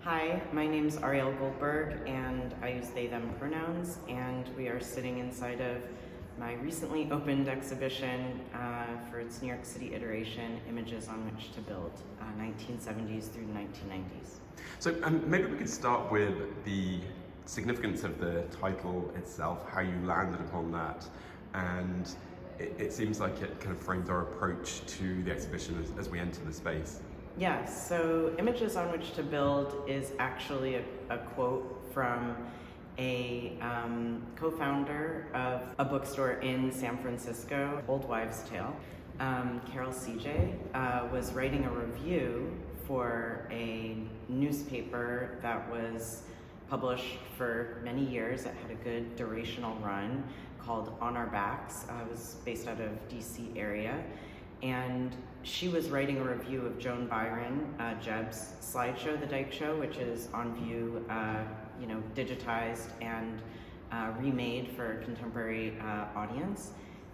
Hi, my name's Ariel Goldberg, and I use they, them pronouns, and we are sitting inside of my recently opened exhibition for its New York City iteration, Images on Which to Build, 1970s through 1990s. So maybe we could start with the significance of the title itself, how you landed upon that, and it seems like it kind of frames our approach to the exhibition as we enter the space. Yes, so Images on Which to Build is actually a quote from a co-founder of a bookstore in San Francisco, Old Wives' Tale. Carol CJ was writing a review for a newspaper that was published for many years. It had a good durational run called On Our Backs. It was based out of DC area. And she was writing a review of Joan Biren, Jeb's slideshow, The Dyke Show, which is on view, digitized and remade for a contemporary audience,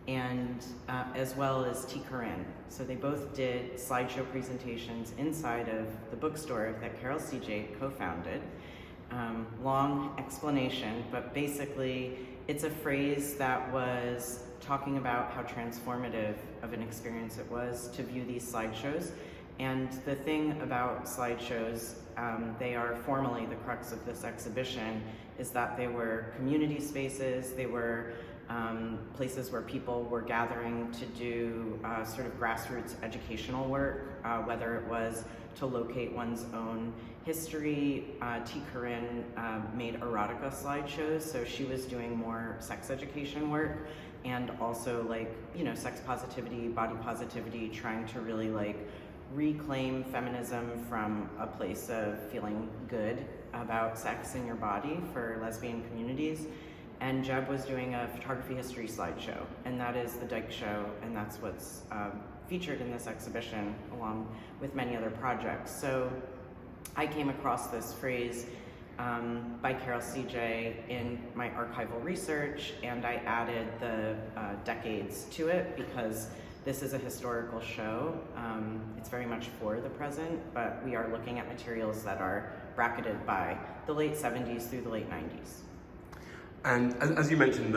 and as well as Corinne. So they both did slideshow presentations inside of the bookstore that Carol CJ co-founded. Long explanation, but basically it's a phrase that was talking about how transformative of an experience it was to view these slideshows. And the thing about slideshows, they are formally the crux of this exhibition, is that they were community spaces, they were places where people were gathering to do sort of grassroots educational work, whether it was to locate one's own history. Corinne made erotica slideshows, so she was doing more sex education work, and also sex positivity, body positivity, trying to really reclaim feminism from a place of feeling good about sex in your body for lesbian communities. And Jeb was doing a photography history slideshow, and that is the Dyke Show, and that's what's featured in this exhibition, along with many other projects. So I came across this phrase by Carol CJ in my archival research, and I added the decades to it because this is a historical show. It's very much for the present, but we are looking at materials that are bracketed by the late 70s through the late 90s. And as you mentioned,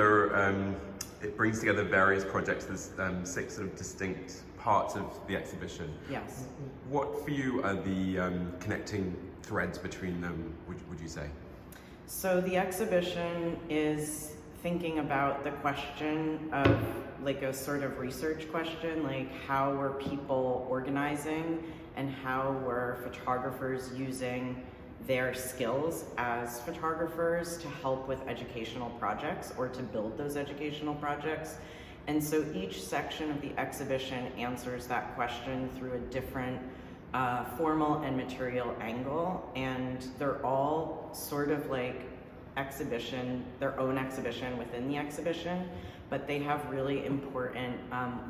it brings together various projects. There's 6 sort of distinct parts of the exhibition. Yes. What for you are the connecting threads between them, would you say? So the exhibition is thinking about the question of a sort of research question, how were people organizing and how were photographers using their skills as photographers to help with educational projects or to build those educational projects. And so each section of the exhibition answers that question through a different formal and material angle, and they're all sort of their own exhibition within the exhibition, but they have really important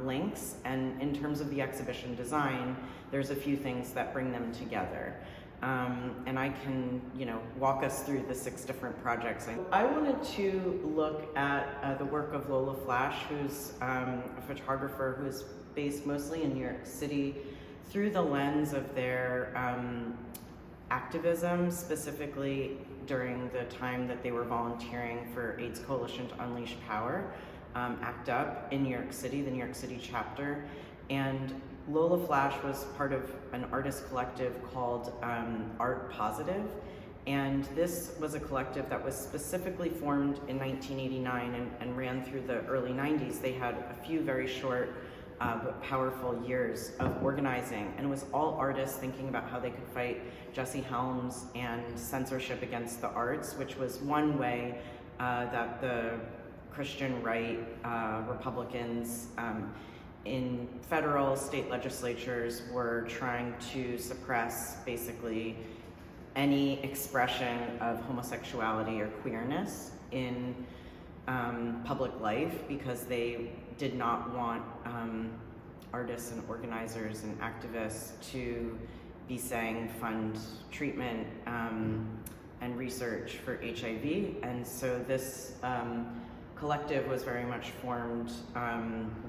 links. And in terms of the exhibition design, there's a few things that bring them together. And I can, walk us through the 6 different projects. I wanted to look at the work of Lola Flash, who's a photographer who's based mostly in New York City, through the lens of their activism, specifically during the time that they were volunteering for AIDS Coalition to Unleash Power, ACT UP in New York City, the New York City chapter. And Lola Flash was part of an artist collective called ART+Positive, and this was a collective that was specifically formed in 1989 and ran through the early 90s. They had a few very short but powerful years of organizing, and it was all artists thinking about how they could fight Jesse Helms and censorship against the arts, which was one way that the Christian right Republicans in federal, state legislatures were trying to suppress basically any expression of homosexuality or queerness in public life, because they did not want artists and organizers and activists to be saying fund treatment and research for HIV. And so this collective was very much formed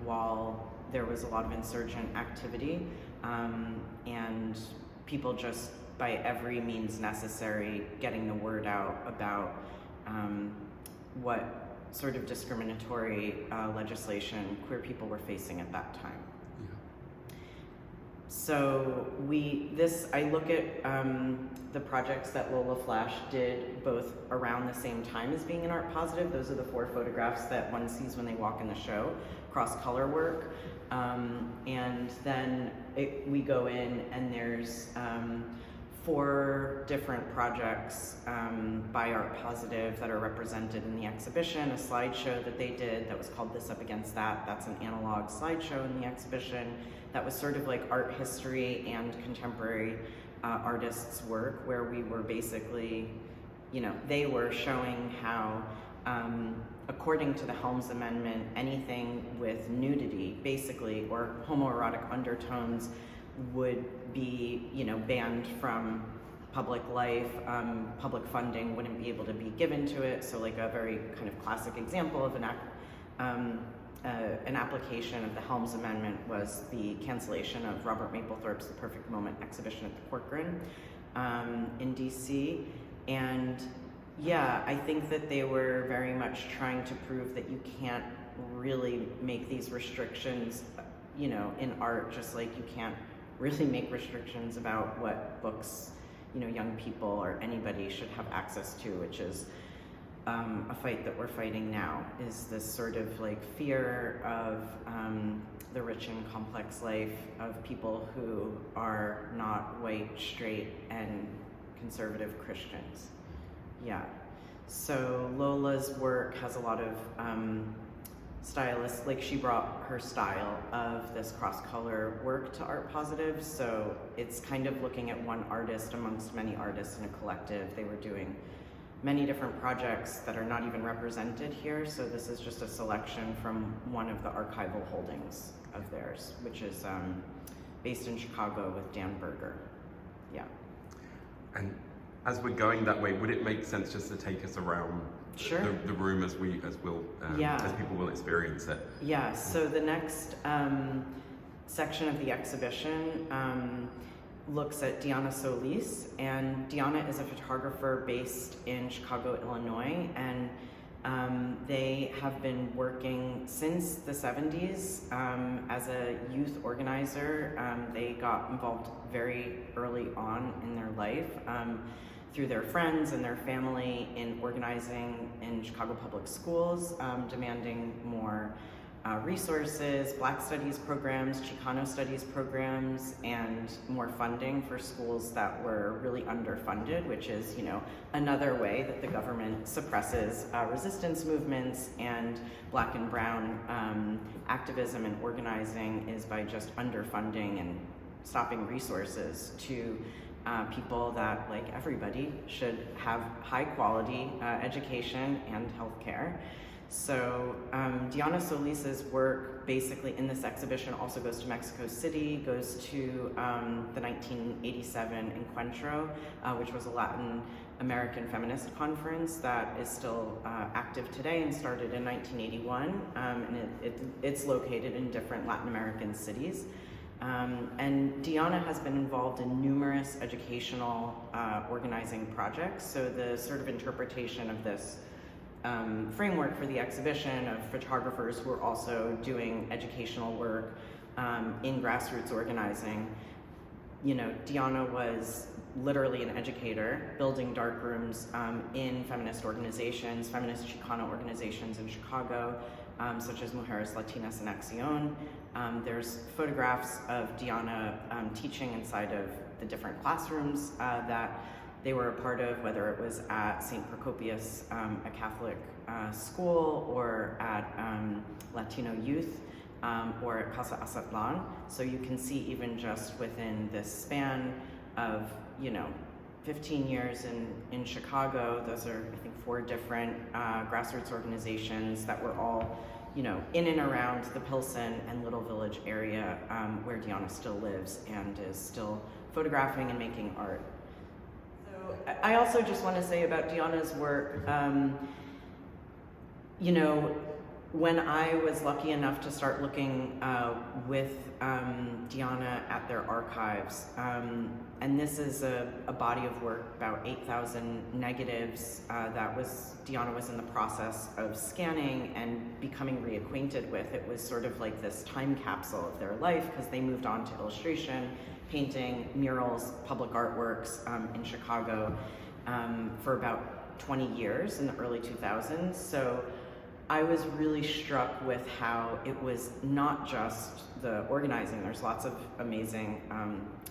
while there was a lot of insurgent activity, and people just by every means necessary, getting the word out about what sort of discriminatory legislation queer people were facing at that time. So I look at the projects that Lola Flash did both around the same time as being an art positive. Those are the 4 photographs that one sees when they walk in the show, cross-color work. And then we go in and there's 4 different projects by Art Positive that are represented in the exhibition. A slideshow that they did that was called This Up Against That. That's an analog slideshow in the exhibition. That was sort of like art history and contemporary artists' work, where we were basically, they were showing how, according to the Helms Amendment, anything with nudity, basically, or homoerotic undertones would be, banned from public life. Public funding wouldn't be able to be given to it. So like a very kind of classic example of an application of the Helms Amendment was the cancellation of Robert Mapplethorpe's The Perfect Moment exhibition at the Corcoran in DC. And yeah, I think that they were very much trying to prove that you can't really make these restrictions, in art, just like you can't really make restrictions about what books, young people or anybody should have access to, which is a fight that we're fighting now, is this sort of like fear of the rich and complex life of people who are not white, straight, and conservative Christians. Yeah. So Lola's work has a lot of stylists, like she brought her style of this cross-color work to Art Positive. So it's kind of looking at one artist amongst many artists in a collective. They were doing many different projects that are not even represented here. So this is just a selection from one of the archival holdings of theirs, which is based in Chicago with Dan Berger. Yeah. And as we're going that way, would it make sense just to take us around Sure. the room as people will experience it? Yeah, so the next section of the exhibition looks at Diana Solís, and Diana is a photographer based in Chicago, Illinois, and they have been working since the 70s as a youth organizer. They got involved very early on in their life through their friends and their family in organizing in Chicago public schools, demanding more resources, Black studies programs, Chicano studies programs, and more funding for schools that were really underfunded, which is, another way that the government suppresses resistance movements and Black and brown activism and organizing, is by just underfunding and stopping resources to people that, like everybody, should have high quality education and healthcare. So Diana Solís's work basically in this exhibition also goes to Mexico City, goes to the 1987 Encuentro, which was a Latin American feminist conference that is still active today and started in 1981, and it's located in different Latin American cities. And Diana has been involved in numerous educational organizing projects, so the sort of interpretation of this framework for the exhibition of photographers who are also doing educational work in grassroots organizing. Diana was literally an educator, building dark rooms in feminist organizations, feminist Chicano organizations in Chicago, such as Mujeres Latinas en Acción. There's photographs of Diana teaching inside of the different classrooms that they were a part of, whether it was at St. Procopius, a Catholic school, or at Latino Youth, or at Casa Azatlan. So you can see even just within this span of, 15 years in Chicago, those are, I think, 4 different grassroots organizations that were all, in and around the Pilsen and Little Village area, where Diana still lives and is still photographing and making art. I also just want to say about Diana's work, when I was lucky enough to start looking with Diana at their archives, and this is a body of work, about 8,000 negatives Diana was in the process of scanning and becoming reacquainted with. It was sort of like this time capsule of their life, because they moved on to illustration, painting, murals, public artworks in Chicago for about 20 years in the early 2000s. So I was really struck with how it was not just the organizing. There's lots of amazing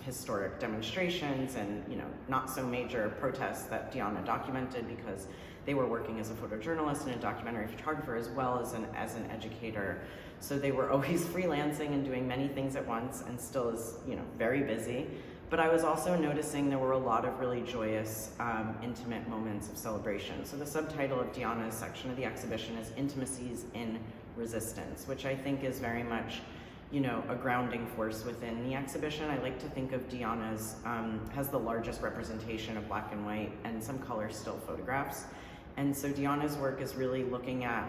historic demonstrations and, you know, not so major protests that Diana documented, because they were working as a photojournalist and a documentary photographer, as well as an educator. So they were always freelancing and doing many things at once, and still is, you know, very busy. But I was also noticing there were a lot of really joyous, intimate moments of celebration. So the subtitle of Diana's section of the exhibition is Intimacies in Resistance, which I think is very much, you know, a grounding force within the exhibition. I like to think of Diana's, has the largest representation of black and white and some color still photographs. And so Diana's work is really looking at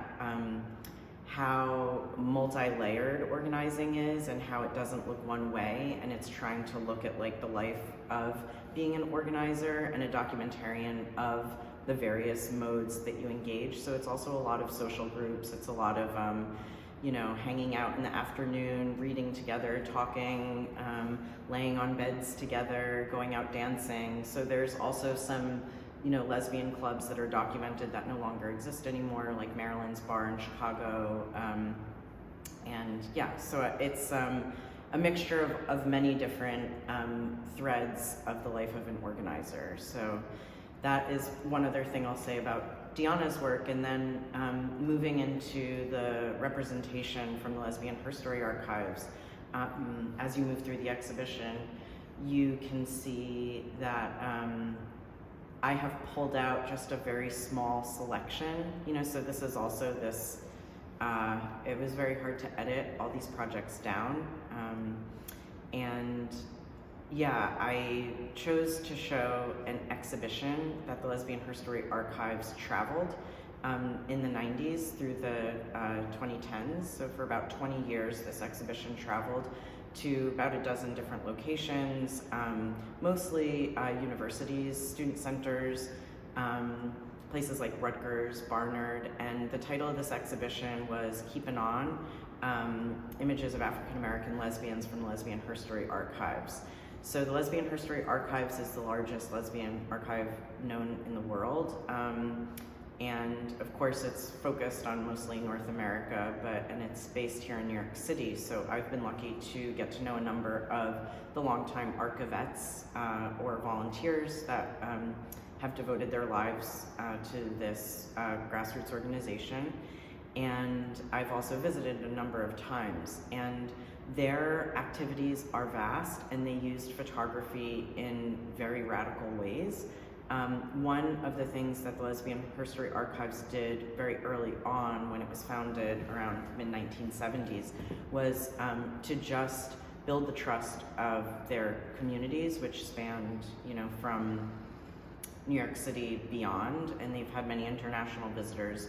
how multi-layered organizing is and how it doesn't look one way, and it's trying to look at like the life of being an organizer and a documentarian of the various modes that you engage. So it's also a lot of social groups. It's a lot of you know, hanging out in the afternoon, reading together, talking, laying on beds together, going out dancing. So there's also some, you know, lesbian clubs that are documented that no longer exist anymore, like Marilyn's Bar in Chicago. And yeah, so it's a mixture of many different threads of the life of an organizer. So that is one other thing I'll say about Diana's work. And then moving into the representation from the Lesbian Herstory Archives, as you move through the exhibition, you can see that I have pulled out just a very small selection, you know, so this is also this, it was very hard to edit all these projects down. And yeah, I chose to show an exhibition that the Lesbian Herstory Archives traveled in the 90s through the 2010s. So for about 20 years, this exhibition traveled to about a dozen different locations, mostly universities, student centers, places like Rutgers, Barnard, and the title of this exhibition was Keepin' On, Images of African American Lesbians from the Lesbian Herstory Archives. So the Lesbian Herstory Archives is the largest lesbian archive known in the world. And of course it's focused on mostly North America, and it's based here in New York City. So I've been lucky to get to know a number of the longtime archivettes or volunteers that have devoted their lives to this grassroots organization. And I've also visited a number of times, and their activities are vast, and they used photography in very radical ways. One of the things that the Lesbian Herstory Archives did very early on, when it was founded around mid-1970s, was to just build the trust of their communities, which spanned, you know, from New York City beyond, and they've had many international visitors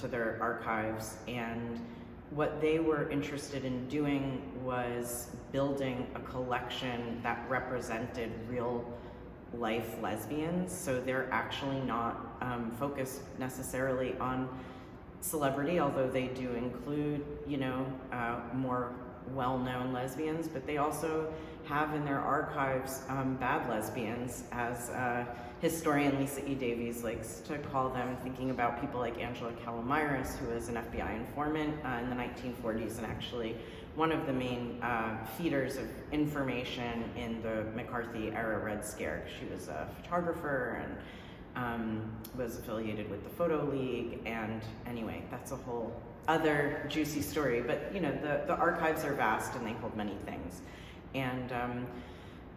to their archives. And what they were interested in doing was building a collection that represented real life lesbians. So they're actually not focused necessarily on celebrity, although they do include, you know, more well-known lesbians, but they also have in their archives bad lesbians, as historian Lisa E. Davies likes to call them, thinking about people like Angela Calamiris, who was an FBI informant in the 1940s and actually one of the main feeders of information in the McCarthy-era Red Scare. She was a photographer and was affiliated with the Photo League, and anyway, that's a whole other juicy story. But you know, the archives are vast and they hold many things. And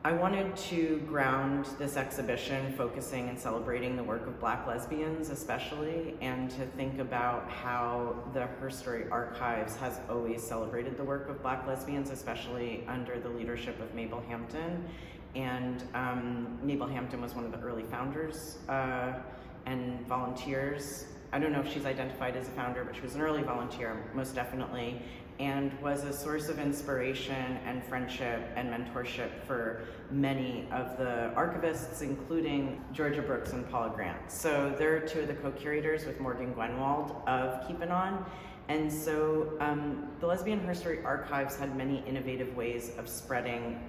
I wanted to ground this exhibition focusing and celebrating the work of Black lesbians especially, and to think about how the Herstory Archives has always celebrated the work of Black lesbians, especially under the leadership of Mabel Hampton. And Mabel Hampton was one of the early founders and volunteers I don't know if she's identified as a founder, but she was an early volunteer, most definitely, and was a source of inspiration and friendship and mentorship for many of the archivists, including Georgia Brooks and Paula Grant. So they're two of the co-curators with Morgan Gwenwald of Keep It On. And so the Lesbian Herstory Archives had many innovative ways of spreading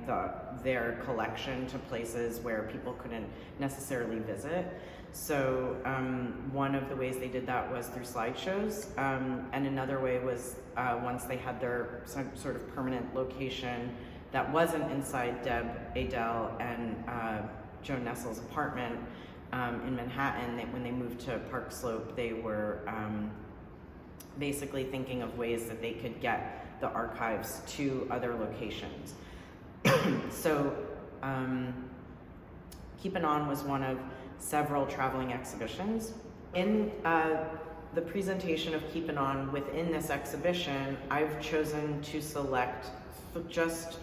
their collection to places where people couldn't necessarily visit. So one of the ways they did that was through slideshows, and another way was once they had their sort of permanent location that wasn't inside Deb Adele and Joan Nessel's apartment in Manhattan. When they moved to Park Slope, they were basically thinking of ways that they could get the archives to other locations. So Keep It On was one of several traveling exhibitions. In the presentation of Keep It On within this exhibition, I've chosen to select just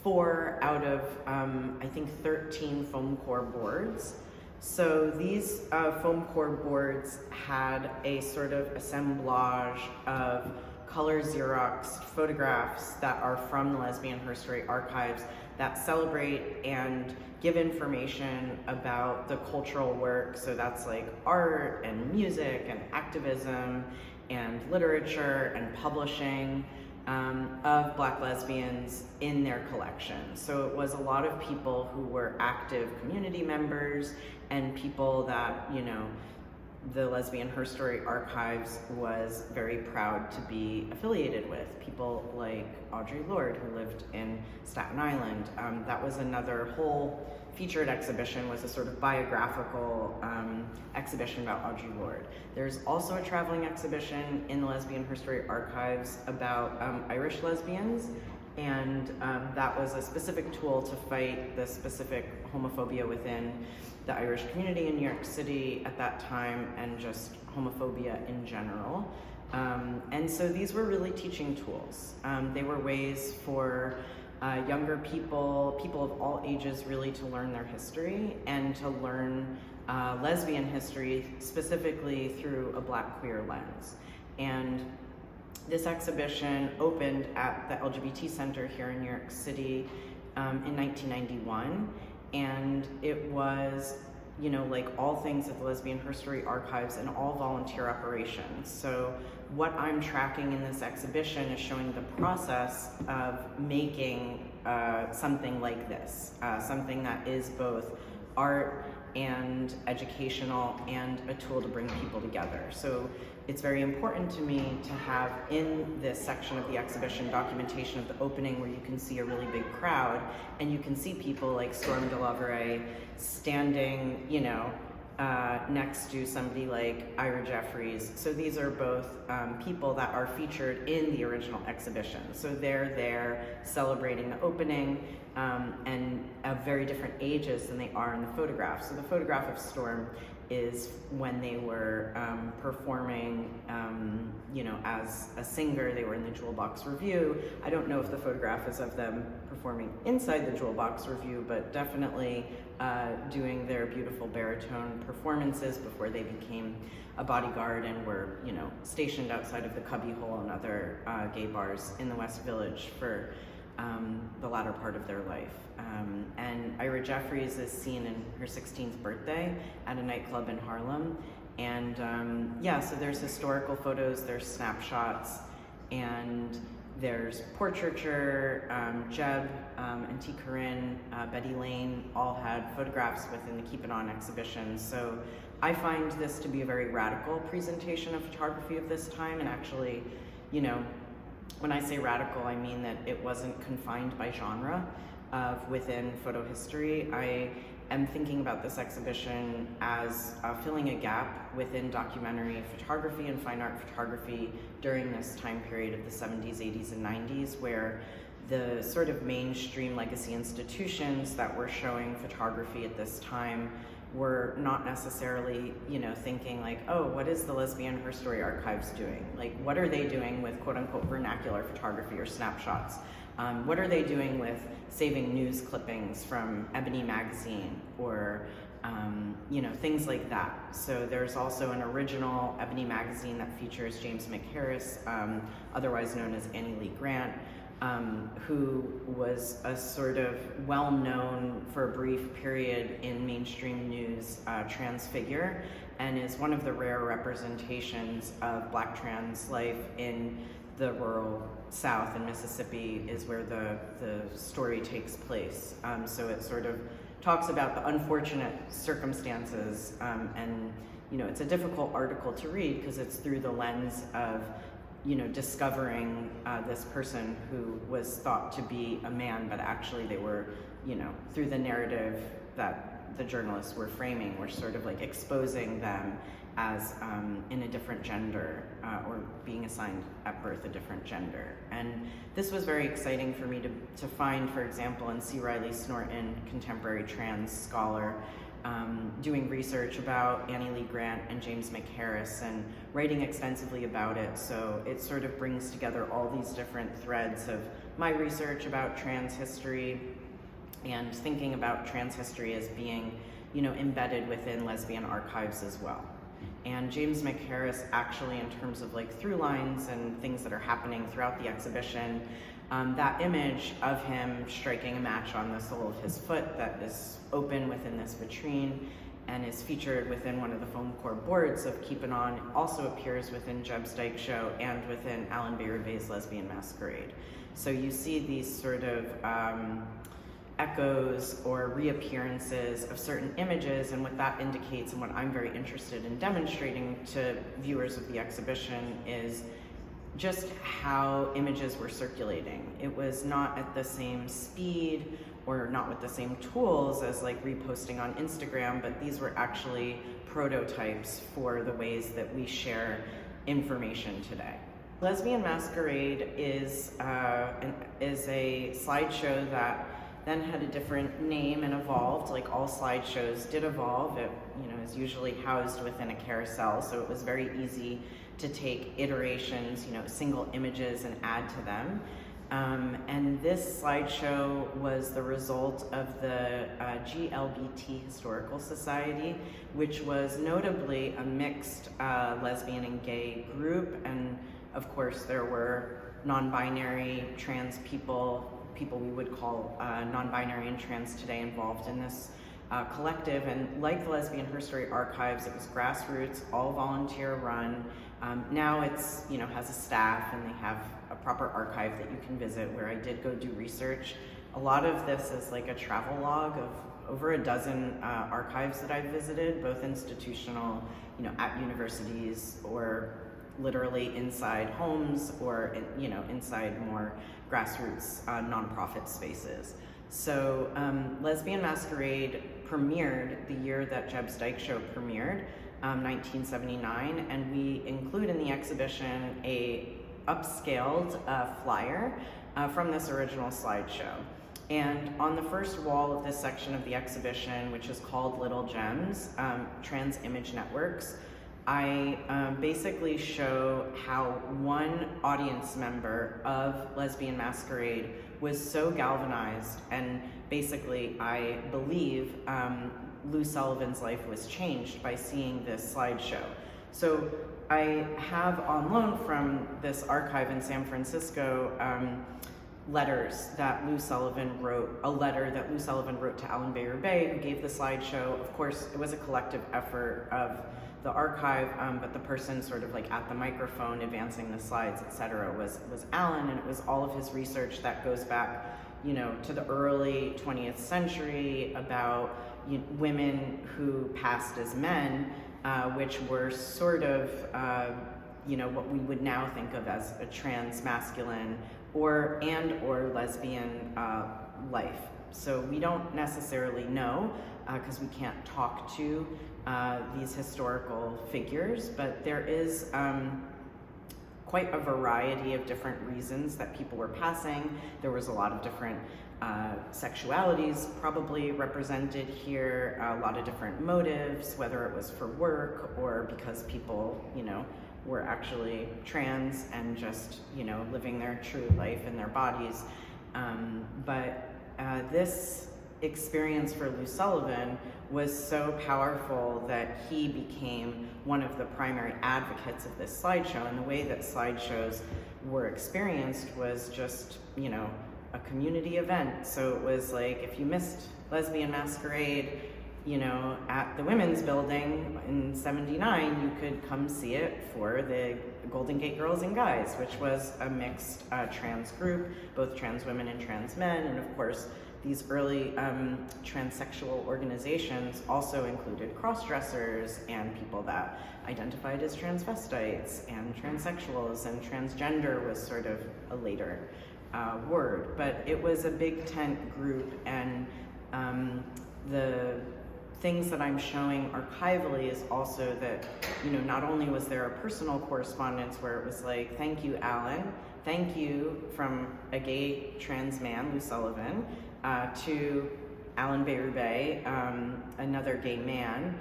4 out of, I think, 13 foam core boards. So these foam core boards had a sort of assemblage of color Xerox photographs that are from the Lesbian Herstory Archives that celebrate and give information about the cultural work. So that's like art and music and activism and literature and publishing of Black lesbians in their collection. So it was a lot of people who were active community members and people that, you know, the Lesbian Herstory Archives was very proud to be affiliated with. People like Audre Lorde, who lived in Staten Island. That was another whole featured exhibition, was a sort of biographical exhibition about Audre Lorde. There's also a traveling exhibition in the Lesbian Herstory Archives about Irish lesbians, and that was a specific tool to fight the specific homophobia within the Irish community in New York City at that time, and just homophobia in general. And so these were really teaching tools. They were ways for younger people of all ages really to learn their history and to learn lesbian history specifically through a Black queer lens. And this exhibition opened at the LGBT Center here in New York City in 1991. And it was, you know, like all things at the Lesbian Herstory Archives, and all volunteer operations. So what I'm tracking in this exhibition is showing the process of making something like this, something that is both art and educational and a tool to bring people together. So it's very important to me to have in this section of the exhibition documentation of the opening, where you can see a really big crowd and you can see people like Storm DeLoveray standing, you know, next to somebody like Ira Jeffries. So these are both people that are featured in the original exhibition. So they're there celebrating the opening and of very different ages than they are in the photograph. So the photograph of Storm is when they were performing, you know, as a singer. They were in the Jewel Box Review. I don't know if the photograph is of them performing inside the Jewel Box Review, but definitely doing their beautiful baritone performances before they became a bodyguard and were, you know, stationed outside of the Cubbyhole and other gay bars in the West Village for the latter part of their life. And Ira Jeffries is seen in her 16th birthday at a nightclub in Harlem. And yeah, so there's historical photos, there's snapshots, and there's portraiture. Jeb and T. Corinne, Betty Lane all had photographs within the Keep It On exhibition. So I find this to be a very radical presentation of photography of this time. And actually, you know, when I say radical, I mean that it wasn't confined by genre within photo history. I am thinking about this exhibition as filling a gap within documentary photography and fine art photography during this time period of the 70s, 80s, and 90s, where the sort of mainstream legacy institutions that were showing photography at this time were not necessarily, you know, thinking like, oh, what is the Lesbian Herstory Archives doing? Like, what are they doing with quote-unquote vernacular photography or snapshots? What are they doing with saving news clippings from Ebony magazine or things like that. So there's also an original Ebony magazine that features James McHarris, otherwise known as Annie Lee Grant, who was a sort of well-known for a brief period in mainstream news trans figure, and is one of the rare representations of Black trans life in the rural South. In Mississippi is where the story takes place. So it sort of talks about the unfortunate circumstances, and it's a difficult article to read because it's through the lens of discovering this person who was thought to be a man, but actually they were, through the narrative that the journalists were framing, were sort of like exposing them as in a different gender, or being assigned at birth a different gender. And this was very exciting for me to find, for example, in C. Riley Snorton, contemporary trans scholar, doing research about Annie Lee Grant and James McHarris and writing extensively about it. So it sort of brings together all these different threads of my research about trans history and thinking about trans history as being, embedded within lesbian archives as well. And James McHarris actually, in terms of like through lines and things that are happening throughout the exhibition, that image of him striking a match on the sole of his foot that is open within this vitrine and is featured within one of the foam core boards of Keep It On also appears within Jeb's Dyke Show and within Alan Bayroube's Lesbian Masquerade. So you see these sort of echoes or reappearances of certain images, and what that indicates, and what I'm very interested in demonstrating to viewers of the exhibition, is just how images were circulating. It was not at the same speed or not with the same tools as like reposting on Instagram, but these were actually prototypes for the ways that we share information today. Lesbian Masquerade is a slideshow that then had a different name and evolved, like all slideshows did evolve. It is usually housed within a carousel, so it was very easy to take iterations, single images and add to them. And this slideshow was the result of the GLBT Historical Society, which was notably a mixed lesbian and gay group. And of course, there were non-binary trans people we would call non-binary and trans today involved in this collective. And like the Lesbian Herstory Archives, it was grassroots, all volunteer run. Now it's, has a staff, and they have a proper archive that you can visit, where I did go do research. A lot of this is like a travel log of over a dozen archives that I've visited, both institutional, at universities, or literally inside homes, or inside more grassroots nonprofit spaces. So Lesbian Masquerade premiered the year that Jeb's Dyke Show premiered, 1979, and we include in the exhibition a upscaled flyer from this original slideshow. And on the first wall of this section of the exhibition, which is called Little Gems, Trans Image Networks, I basically show how one audience member of Lesbian Masquerade was so galvanized, and basically I believe Lou Sullivan's life was changed by seeing this slideshow. So I have on loan from this archive in San Francisco letters that Lou Sullivan wrote, a letter that Lou Sullivan wrote to Alan Bayroube, who gave the slideshow. Of course, it was a collective effort of the archive, but the person sort of like at the microphone advancing the slides, etc., was Alan, and it was all of his research that goes back, to the early 20th century about women who passed as men, which were sort of, what we would now think of as a trans masculine or lesbian life. So we don't necessarily know, because we can't talk to these historical figures, but there is quite a variety of different reasons that people were passing. There was a lot of different sexualities probably represented here, a lot of different motives, whether it was for work or because people, were actually trans and just, living their true life in their bodies. But this experience for Lou Sullivan was so powerful that he became one of the primary advocates of this slideshow. And the way that slideshows were experienced was just, you know, a community event. So it was like, if you missed Lesbian Masquerade, you know, at the Women's Building in '79, you could come see it for the Golden Gate Girls and Guys, which was a mixed trans group, both trans women and trans men. And of course, these early transsexual organizations also included cross-dressers and people that identified as transvestites and transsexuals, and transgender was sort of a later word. But it was a big tent group, and the things that I'm showing archivally is also that, you know, not only was there a personal correspondence where it was like, thank you, Alan, thank you from a gay trans man, Lou Sullivan, to Alan Berube, another gay man,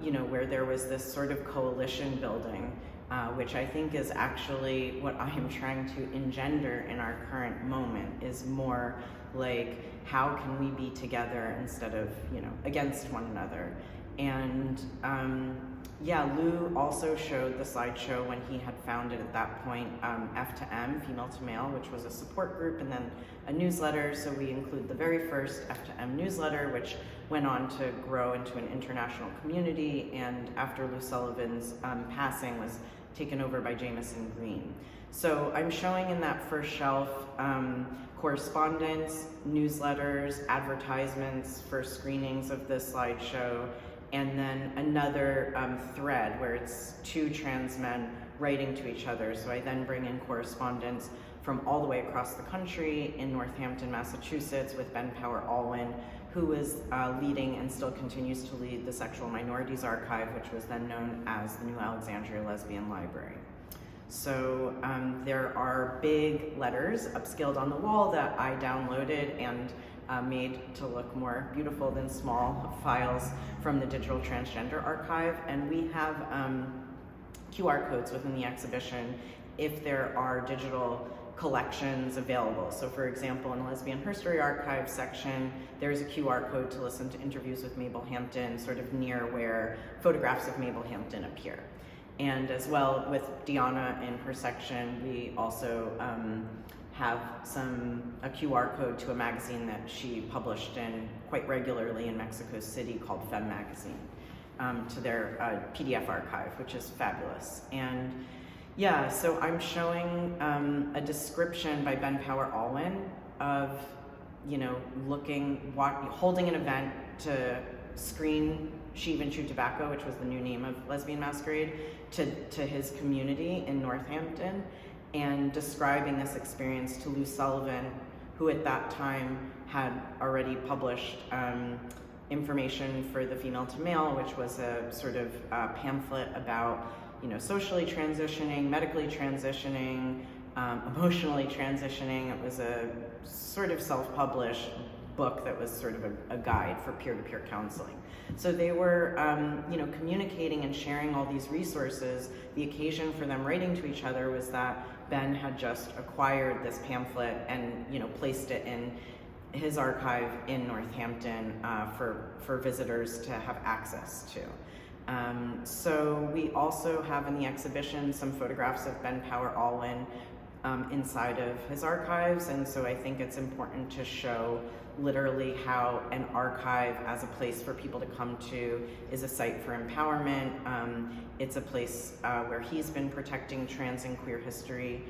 you know, where there was this sort of coalition building, which I think is actually what I am trying to engender in our current moment, is more like, how can we be together instead of, you know, against one another? And yeah, Lou also showed the slideshow when he had founded at that point F to M, Female to Male, which was a support group, and then a newsletter. So we include the very first F to M newsletter, which went on to grow into an international community, and after Lou Sullivan's passing was taken over by Jameson Green. So I'm showing in that first shelf correspondence, newsletters, advertisements for screenings of the slideshow, and then another thread where it's two trans men writing to each other. So I then bring in correspondence from all the way across the country in Northampton, Massachusetts, with Ben Power Alwyn, who was leading and still continues to lead the Sexual Minorities Archive, which was then known as the New Alexandria Lesbian Library. So there are big letters upscaled on the wall that I downloaded and made to look more beautiful than small files from the Digital Transgender Archive. And we have QR codes within the exhibition if there are digital collections available. So for example, in the Lesbian Herstory Archives section, there's a QR code to listen to interviews with Mabel Hampton, sort of near where photographs of Mabel Hampton appear. And as well with Deanna in her section, we also have a QR code to a magazine that she published in quite regularly in Mexico City called Femme Magazine, to their PDF archive, which is fabulous. And yeah, so I'm showing a description by Ben Power Alwyn of, you know, holding an event to screen She Even Chew Tobacco, which was the new name of Lesbian Masquerade, to his community in Northampton, and describing this experience to Lou Sullivan, who at that time had already published information for the Female to Male, which was a sort of pamphlet about, you know, socially transitioning, medically transitioning, emotionally transitioning. It was a sort of self-published book that was sort of a guide for peer-to-peer counseling. So they were, you know, communicating and sharing all these resources. The occasion for them writing to each other was that Ben had just acquired this pamphlet and, you know, placed it in his archive in Northampton for visitors to have access to. So we also have in the exhibition some photographs of Ben Power Alwyn inside of his archives, and so I think it's important to show literally how an archive as a place for people to come to is a site for empowerment. It's a place where he's been protecting trans and queer history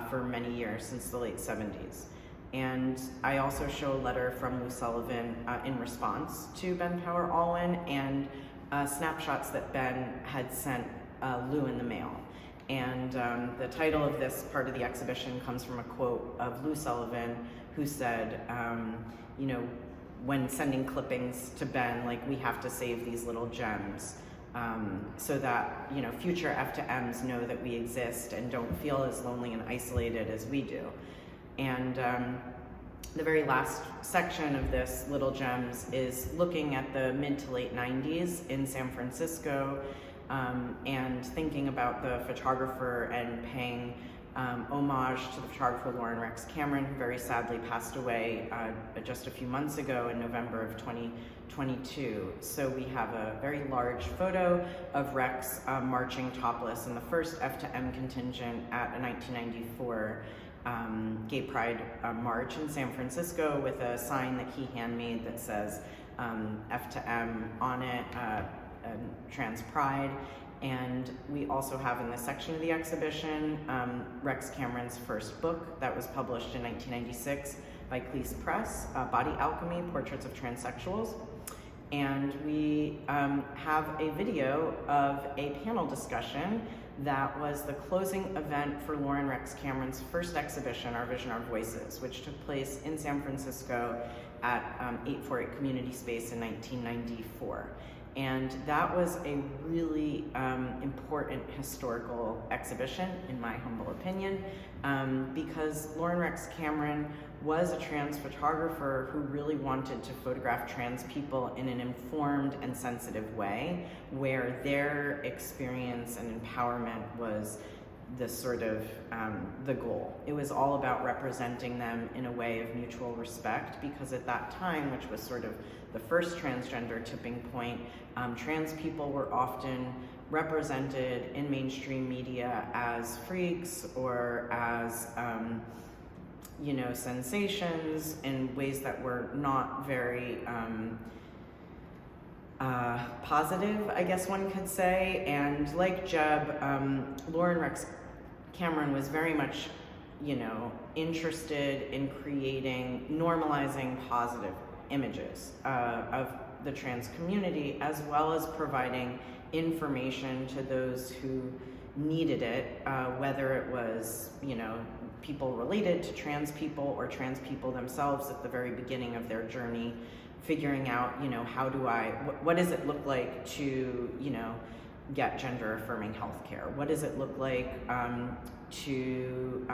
for many years, since the late 70s. And I also show a letter from Lou Sullivan in response to Ben Power Alwyn, and snapshots that Ben had sent Lou in the mail. And the title of this part of the exhibition comes from a quote of Lou Sullivan, who said, you know, when sending clippings to Ben, like, we have to save these little gems so that, you know, future F to Ms know that we exist and don't feel as lonely and isolated as we do. And the very last section of this Little Gems is looking at the mid to late 90s in San Francisco, and thinking about the photographer and paying homage to the photographer Lauren Rex Cameron, who very sadly passed away just a few months ago in November of 2022. So we have a very large photo of Rex marching topless in the first F to M contingent at a 1994 Gay Pride march in San Francisco, with a sign that he handmade that says F to M on it, trans pride. And we also have in this section of the exhibition Rex Cameron's first book that was published in 1996 by Cleese Press, Body Alchemy, Portraits of Transsexuals. And we have a video of a panel discussion that was the closing event for Lauren Rex Cameron's first exhibition, Our Vision, Our Voices, which took place in San Francisco at 848 Community Space in 1994. And that was a really important historical exhibition, in my humble opinion, because Lauren Rex Cameron was a trans photographer who really wanted to photograph trans people in an informed and sensitive way, where their experience and empowerment was the sort of the goal. It was all about representing them in a way of mutual respect, because at that time, which was sort of the first transgender tipping point, trans people were often represented in mainstream media as freaks or as sensations in ways that were not very positive, I guess one could say. And like Jeb, Lauren Rex Cameron was very much, interested in normalizing positive images of the trans community, as well as providing information to those who needed it, whether it was, people related to trans people or trans people themselves at the very beginning of their journey, figuring out, what does it look like to, get gender affirming healthcare? What does it look like to,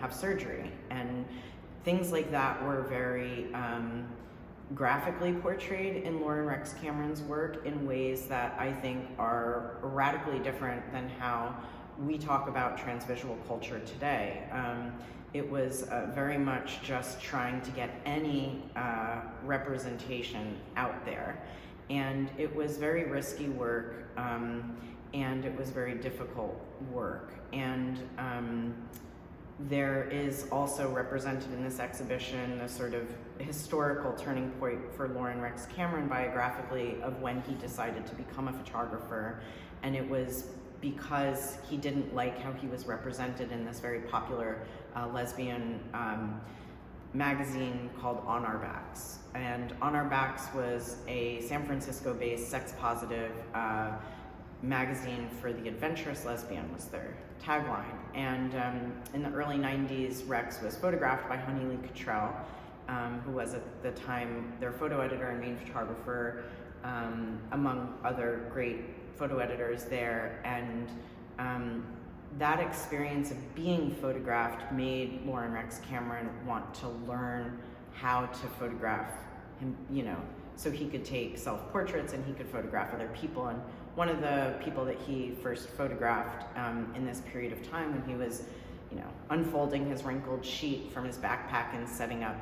have surgery? And things like that were very graphically portrayed in Lauren Rex Cameron's work in ways that I think are radically different than how we talk about transvisual culture today. It was very much just trying to get any representation out there. And it was very risky work, and it was very difficult work. And there is also represented in this exhibition a sort of historical turning point for Lauren Rex Cameron biographically of when he decided to become a photographer. And it was because he didn't like how he was represented in this very popular lesbian magazine called On Our Backs. And On Our Backs was a San Francisco-based sex-positive magazine for the adventurous lesbian, was their tagline. And in the early 90s, Rex was photographed by Honey Lee Cottrell, who was at the time their photo editor and main photographer, among other great photo editors there. And that experience of being photographed made Lauren Rex Cameron want to learn how to photograph him, so he could take self-portraits and he could photograph other people. And one of the people that he first photographed in this period of time, when he was, unfolding his wrinkled sheet from his backpack and setting up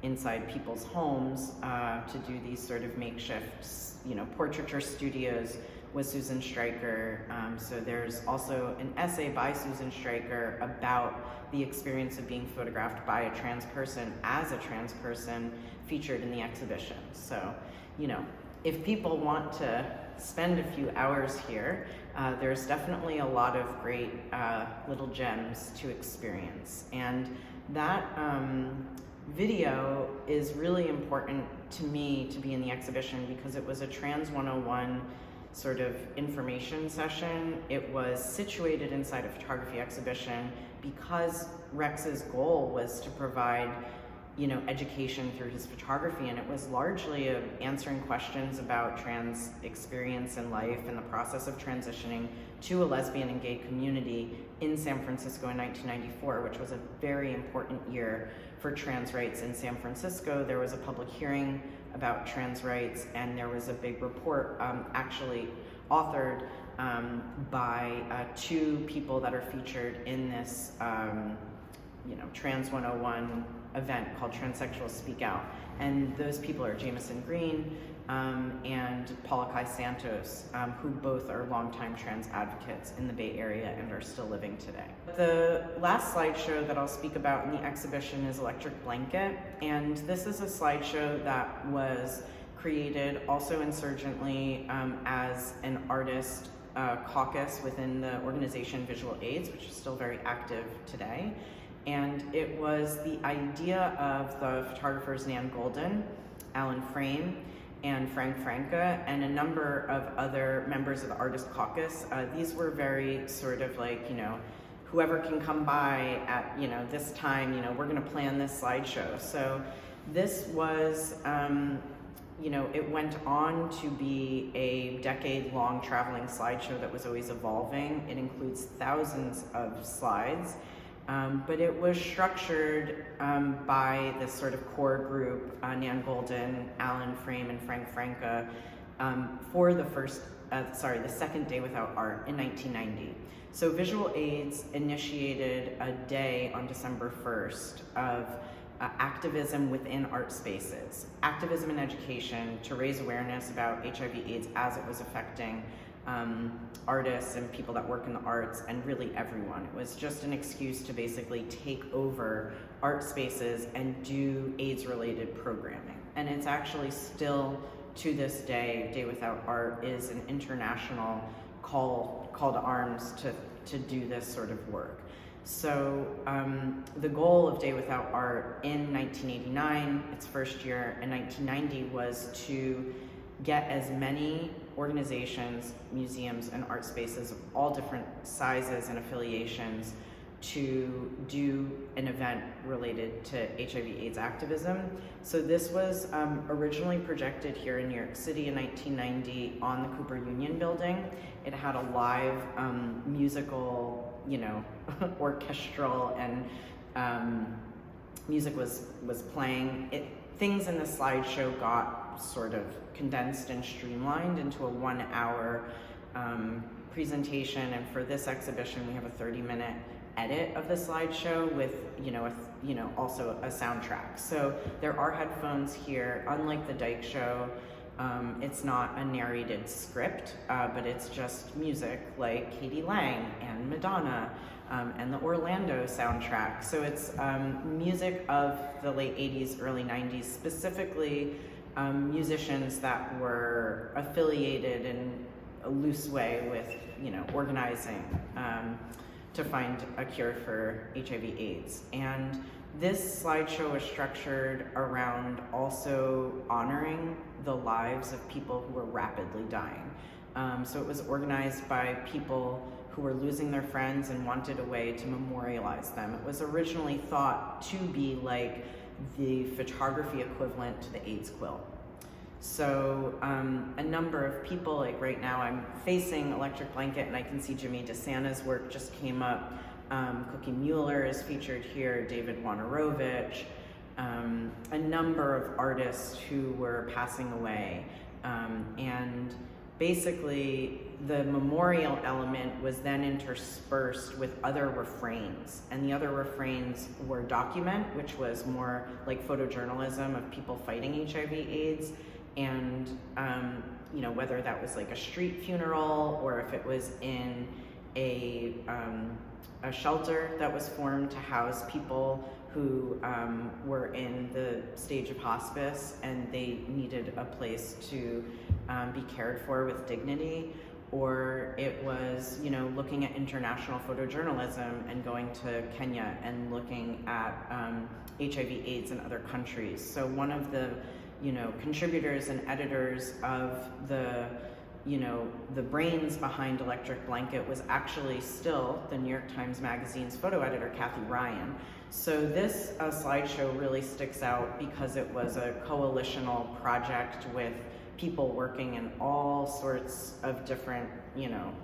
inside people's homes to do these sort of makeshift, portraiture studios, was Susan Stryker. So there's also an essay by Susan Stryker about the experience of being photographed by a trans person as a trans person, featured in the exhibition. So, if people want to spend a few hours here, there's definitely a lot of great little gems to experience. And that video is really important to me to be in the exhibition because it was a Trans 101 sort of information session. It was situated inside a photography exhibition because Rex's goal was to provide, education through his photography, and it was largely answering questions about trans experience in life and the process of transitioning to a lesbian and gay community in San Francisco in 1994, which was a very important year for trans rights in San Francisco. There was a public hearing about trans rights, and there was a big report actually authored by two people that are featured in this Trans 101 event called Transsexuals Speak Out. And those people are Jameson Green and Paula Santos, who both are longtime trans advocates in the Bay Area and are still living today. The last slideshow that I'll speak about in the exhibition is Electric Blanket, and this is a slideshow that was created also insurgently as an artist caucus within the organization Visual AIDS, which is still very active today. And it was the idea of the photographers Nan Golden, Alan Frame, and Frank Franca, and a number of other members of the Artist Caucus. These were very sort of like, whoever can come by at, this time, we're gonna plan this slideshow. So this was, it went on to be a decade-long traveling slideshow that was always evolving. It includes thousands of slides. But it was structured by this sort of core group, Nan Golden, Alan Frame, and Frank Franca, for the second Day Without Art in 1990. So Visual AIDS initiated a day on December 1st of activism within art spaces, activism in education to raise awareness about HIV/AIDS as it was affecting artists and people that work in the arts, and really everyone. It was just an excuse to basically take over art spaces and do AIDS-related programming. And it's actually still, to this day, Day Without Art is an international call to arms to do this sort of work. So the goal of Day Without Art in 1989, its first year, and 1990 was to get as many organizations, museums, and art spaces of all different sizes and affiliations to do an event related to HIV/AIDS activism. So this was originally projected here in New York City in 1990 on the Cooper Union Building. It had a live musical, orchestral, and music was playing. Things in the slideshow got sort of condensed and streamlined into a 1 hour presentation, and for this exhibition we have a 30-minute edit of the slideshow with also a soundtrack. So there are headphones here. Unlike the Dyke Show, it's not a narrated script, but it's just music like Katie Lang and Madonna and the Orlando soundtrack. So it's music of the late 80s, early 90s, specifically musicians that were affiliated in a loose way with, organizing to find a cure for HIV/AIDS. And this slideshow was structured around also honoring the lives of people who were rapidly dying. So it was organized by people who were losing their friends and wanted a way to memorialize them. It was originally thought to be like the photography equivalent to the AIDS quilt. So a number of people, like right now I'm facing Electric Blanket and I can see Jimmy DeSanta's work just came up. Cookie Mueller is featured here, David Wanarovich, a number of artists who were passing away. And basically the memorial element was then interspersed with other refrains. And the other refrains were document, which was more like photojournalism of people fighting HIV/AIDS. And whether that was like a street funeral or if it was in a shelter that was formed to house people who were in the stage of hospice and they needed a place to be cared for with dignity, or it was looking at international photojournalism and going to Kenya and looking at HIV/AIDS in other countries. So one of the contributors and editors of the brains behind Electric Blanket was actually still the New York Times Magazine's photo editor, Kathy Ryan. So this slideshow really sticks out because it was a coalitional project with people working in all sorts of different,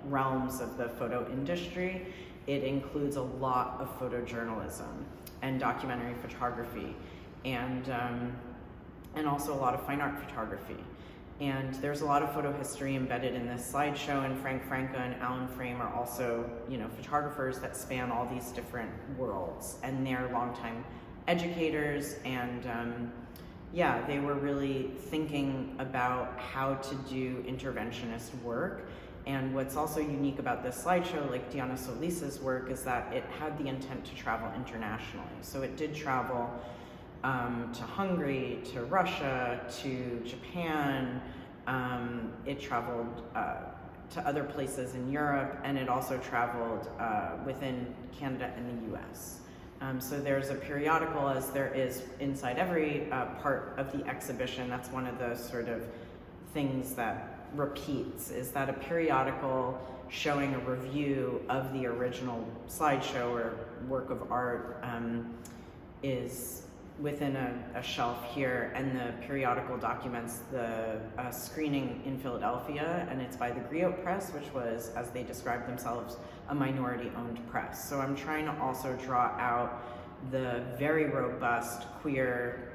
realms of the photo industry. It includes a lot of photojournalism and documentary photography and also a lot of fine art photography. And there's a lot of photo history embedded in this slideshow, and Frank Franca and Alan Frame are also, photographers that span all these different worlds, and they're longtime educators, and they were really thinking about how to do interventionist work. And what's also unique about this slideshow, like Diana Solís's work, is that it had the intent to travel internationally. So it did travel to Hungary, to Russia, to Japan. It traveled to other places in Europe, and it also traveled within Canada and the US. So there's a periodical, as there is inside every part of the exhibition. That's one of the sort of things that repeats, is that a periodical showing a review of the original slideshow or work of art is within a shelf here, and the periodical documents the screening in Philadelphia, and it's by the Griot Press, which was, as they described themselves, a minority-owned press. So I'm trying to also draw out the very robust queer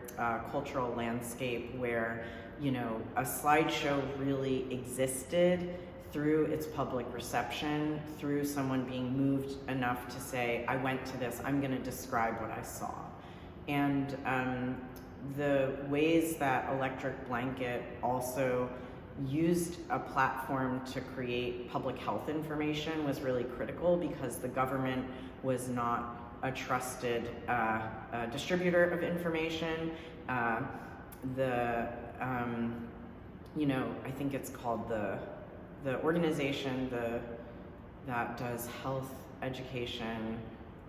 cultural landscape where, a slideshow really existed through its public reception, through someone being moved enough to say, I went to this, I'm gonna describe what I saw. And the ways that Electric Blanket also used a platform to create public health information was really critical, because the government was not a trusted distributor of information. I think it's called the organization that does health education.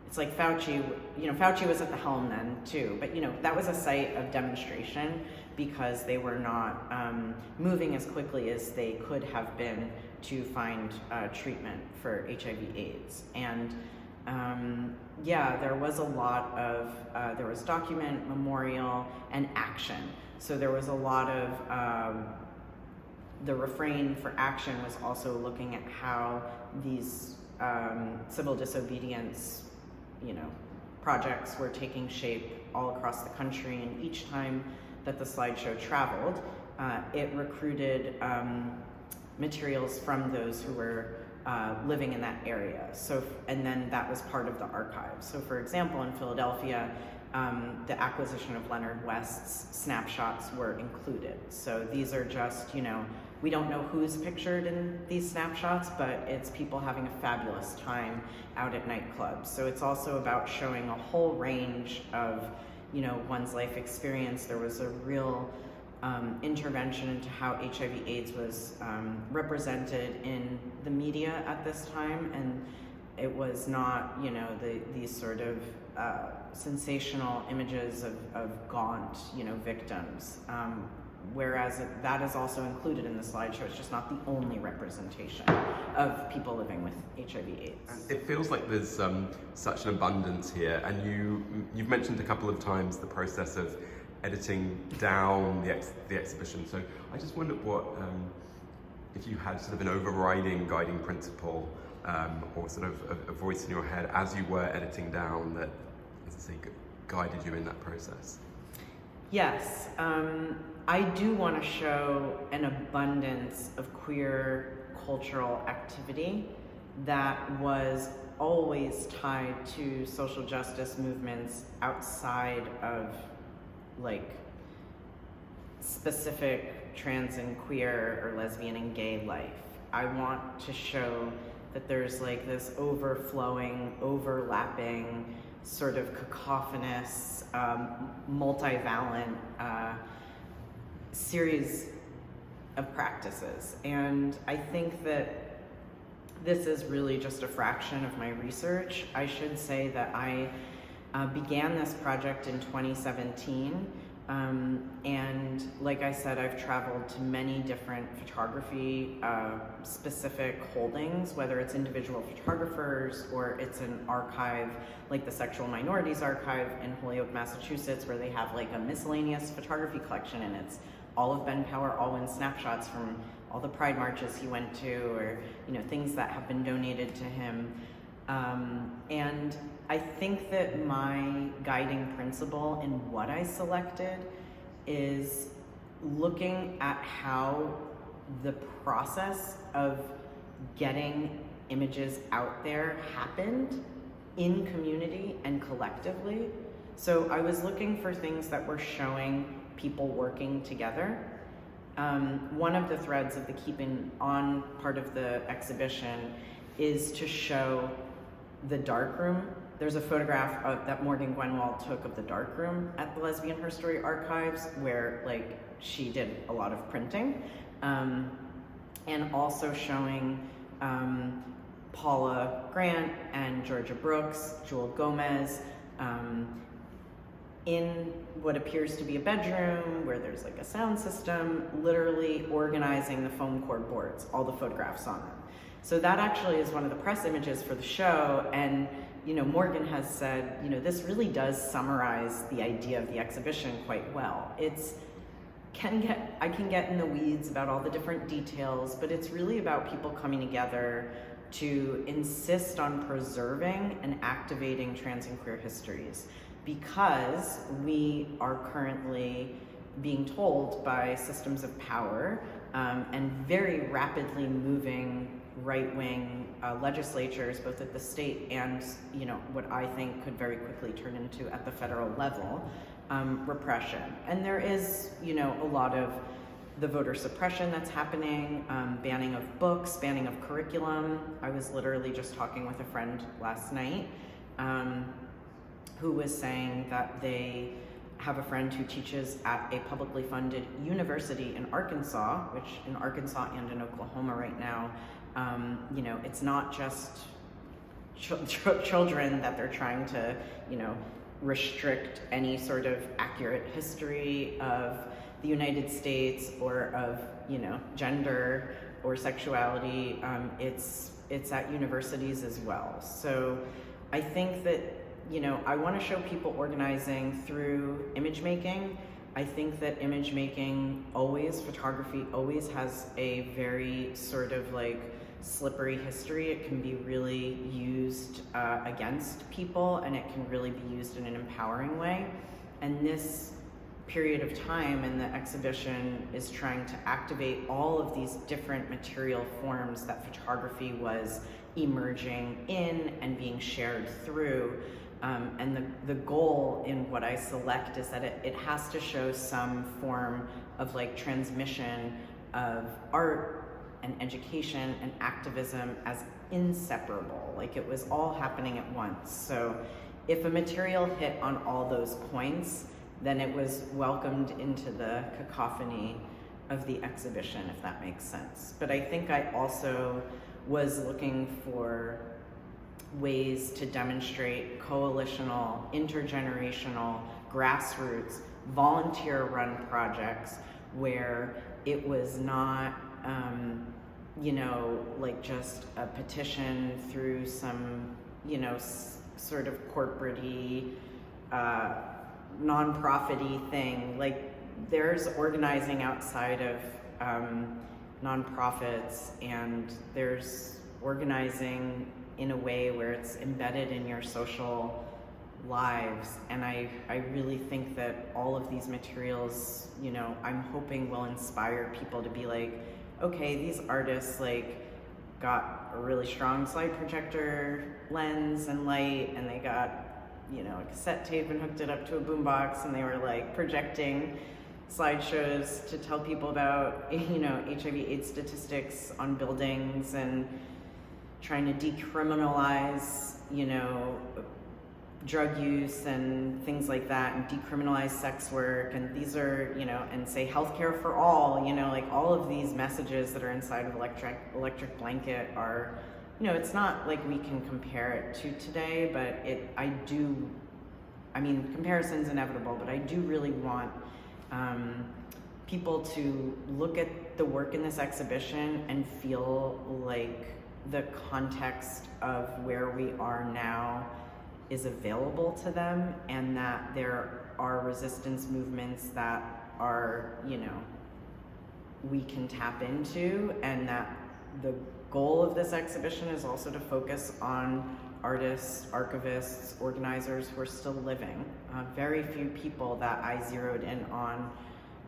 It's like Fauci, Fauci was at the helm then too, but that was a site of demonstration because they were not moving as quickly as they could have been to find treatment for HIV/AIDS. And there was a lot of, there was document, memorial, and action. So there was a lot of, the refrain for action was also looking at how these civil disobedience projects were taking shape all across the country, and each time that the slideshow traveled, it recruited materials from those who were living in that area. So, and then that was part of the archive. So for example, in Philadelphia, the acquisition of Leonard West's snapshots were included. So these are just, we don't know who's pictured in these snapshots, but it's people having a fabulous time out at nightclubs. So it's also about showing a whole range of, one's life experience. There was a real intervention into how HIV/AIDS was represented in the media at this time, and it was not, these sort of sensational images of gaunt, victims. Whereas that is also included in the slideshow. It's just not the only representation of people living with HIV/AIDS. And it feels like there's such an abundance here, and you've mentioned a couple of times the process of editing down the exhibition. So I just wondered what, if you had sort of an overriding guiding principle or sort of a voice in your head as you were editing down that, as I say, guided you in that process. Yes, I do want to show an abundance of queer cultural activity that was always tied to social justice movements outside of specific trans and queer or lesbian and gay life. I want to show that there's this overflowing, overlapping, sort of cacophonous, multivalent series of practices. And I think that this is really just a fraction of my research. I should say that I began this project in 2017. And like I said, I've traveled to many different photography specific holdings, whether it's individual photographers or it's an archive like the Sexual Minorities Archive in Holyoke, Massachusetts, where they have a miscellaneous photography collection, and it's all of Ben Power Alwyn's snapshots from all the pride marches he went to, or things that have been donated to him. And I think that my guiding principle in what I selected is looking at how the process of getting images out there happened in community and collectively. So I was looking for things that were showing people working together. One of the threads of the Keeping On part of the exhibition is to show the darkroom. There's a photograph that Morgan Gwenwald took of the darkroom at the Lesbian Herstory Archives, where like she did a lot of printing, and also showing Paula Grant and Georgia Brooks, Jewel Gomez, in what appears to be a bedroom where there's like a sound system, literally organizing the foam core boards, all the photographs on them. So that actually is one of the press images for the show, and Morgan has said, this really does summarize the idea of the exhibition quite well. I can get in the weeds about all the different details, but it's really about people coming together to insist on preserving and activating trans and queer histories, because we are currently being told by systems of power and very rapidly moving right-wing legislatures, both at the state and what I think could very quickly turn into at the federal level, repression. And there is a lot of the voter suppression that's happening, banning of books, banning of curriculum. I was literally just talking with a friend last night who was saying that they have a friend who teaches at a publicly funded university in Arkansas, which in Arkansas and in Oklahoma right now, it's not just children that they're trying to, restrict any sort of accurate history of the United States or of, gender or sexuality. It's at universities as well. So I think that, I want to show people organizing through image making. I think that image making photography always has a very sort of like slippery history. It can be really used against people, and it can really be used in an empowering way. And this period of time in the exhibition is trying to activate all of these different material forms that photography was emerging in and being shared through. And the goal in what I select is that it has to show some form of like transmission of art and education and activism as inseparable, like it was all happening at once. So if a material hit on all those points, then it was welcomed into the cacophony of the exhibition, if that makes sense. But I think I also was looking for ways to demonstrate coalitional, intergenerational, grassroots, volunteer-run projects where it was not, like just a petition through some, sort of corporate-y, non-profit-y thing. Like there's organizing outside of nonprofits, and there's organizing in a way where it's embedded in your social lives. And I really think that all of these materials, I'm hoping will inspire people to be like, okay, these artists like got a really strong slide projector lens and light, and they got, a cassette tape and hooked it up to a boombox, and they were like projecting slideshows to tell people about, HIV/AIDS statistics on buildings, and trying to decriminalize, drug use and things like that, and decriminalize sex work. And these are, and say healthcare for all, like all of these messages that are inside of Electric Blanket are, it's not like we can compare it to today, but comparison's inevitable, but I do really want people to look at the work in this exhibition and feel like the context of where we are now is available to them, and that there are resistance movements that are, we can tap into, and that the goal of this exhibition is also to focus on artists, archivists, organizers who are still living. Very few people that I zeroed in on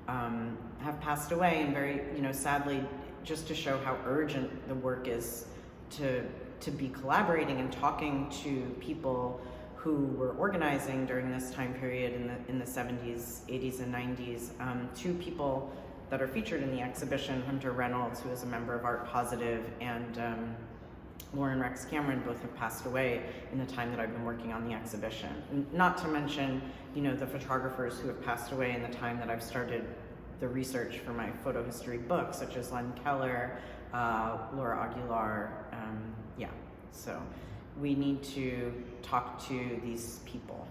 have passed away, and very, sadly, just to show how urgent the work is to be collaborating and talking to people who were organizing during this time period in the 70s, 80s, and 90s. Two people that are featured in the exhibition, Hunter Reynolds, who is a member of ART+Positive, and Lauren Rex Cameron, both have passed away in the time that I've been working on the exhibition. And not to mention, the photographers who have passed away in the time that I've started the research for my photo history book, such as Len Keller, Laura Aguilar. So we need to talk to these people